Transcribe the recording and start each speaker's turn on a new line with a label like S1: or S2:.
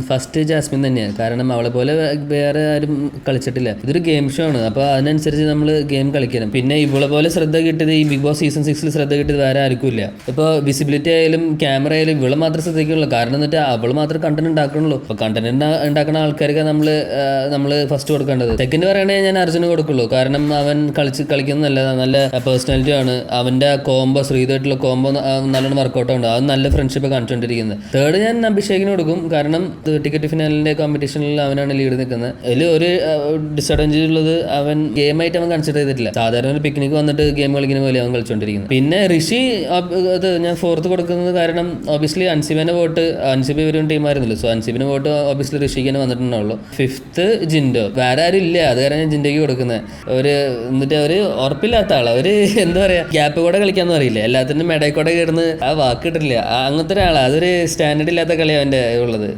S1: First Jasmine തന്നെയാണ്. കാരണം അവളെ പോലെ വേറെ ആരും കളിച്ചിട്ടില്ല. ഇതൊരു ഗെയിം ഷോ ആണ്. അപ്പോൾ അതിനനുസരിച്ച് നമ്മൾ ഗെയിം കളിക്കണം. പിന്നെ ഇവളെ പോലെ ശ്രദ്ധ കിട്ടിയത് ഈ ബിഗ് ബോസ് സീസൺ 6 ശ്രദ്ധ കിട്ടിയത് വേറെ ആർക്കും ഇല്ല. ഇപ്പോൾ വിസിബിലിറ്റി ആയാലും ക്യാമറ ആയാലും ഇവളെ മാത്രം ശ്രദ്ധിക്കുള്ളൂ. കാരണം എന്നിട്ട് അവൾ മാത്രം കണ്ടന്റ് ഉണ്ടാക്കണുള്ളൂ. അപ്പോൾ കണ്ടന്റ് ഉണ്ടാക്കുന്ന ആൾക്കാർക്ക് നമ്മൾ ഫസ്റ്റ് കൊടുക്കേണ്ടത്. സെക്കൻഡ് പറയണേ ഞാൻ അർജുന് കൊടുക്കുള്ളൂ. കാരണം അവൻ കളിക്കുന്നത് നല്ല പേഴ്സണാലിറ്റി ആണ്. അവന്റെ കോംബോ ശ്രീധുമായിട്ടുള്ള കോംബോ നല്ലോണം വർക്കൗട്ട് ഉണ്ട്. അത് നല്ല ഫ്രണ്ട്ഷിപ്പ് കാണിച്ചുകൊണ്ടിരിക്കുന്നത്. തേർഡ് ഞാൻ അഭിഷേകിന് കൊടുക്കും. കാരണം ടിക്കറ്റ് ഫിനാലിന്റെ കോമ്പറ്റീഷനിൽ അവനാണ് ലീഡ് നിൽക്കുന്നത്. അതിൽ ഒരു ഡിസഡ്വാൻറ്റേജ് ഉള്ളത് അവൻ ഗെയിമായിട്ട് അവൻ കൺസിഡർ ചെയ്തിട്ടില്ല. സാധാരണ ഒരു പിക്നിക് വന്നിട്ട് ഗെയിം കളിക്കുന്ന പോലെ അവൻ കളിച്ചുകൊണ്ടിരിക്കുന്നത്. പിന്നെ ഋഷി അത് ഞാൻ ഫോർത്ത് കൊടുക്കുന്നത് കാരണം ഒബിയസ്ലി അൻസിബിന്റെ വോട്ട്, അൻസിബി ഒരു ടീമായിരുന്നല്ലോ. സോ അൻസിബിന്റെ വോട്ട് ഒബിയസ്ലി ഋഷിക്ക് തന്നെ വന്നിട്ടുണ്ടാവുള്ളൂ. ഫിഫ്ത്ത് ജിൻഡോ. വേറെ ആരും ഇല്ല. അത് കാരണം ഞാൻ ജിൻഡോയ്ക്ക് കൊടുക്കുന്നത്. എന്നിട്ട് ഒരു ഉറപ്പില്ലാത്ത ആളാണ്. ഒരു എന്താ പറയാ, ഗ്യാപ്പ് കൂടെ കളിക്കാന്ന് അറിയില്ല. എല്ലാത്തിനും മെടയിൽ കൂടെ കയറുന്ന ആ വാക്ക് കിട്ടില്ല. അങ്ങനത്തെ ഒരാളാണ്. അതൊരു സ്റ്റാൻഡേർഡ് ഇല്ലാത്ത കളിയാണ് അവൻ്റെ ഉള്ളത്.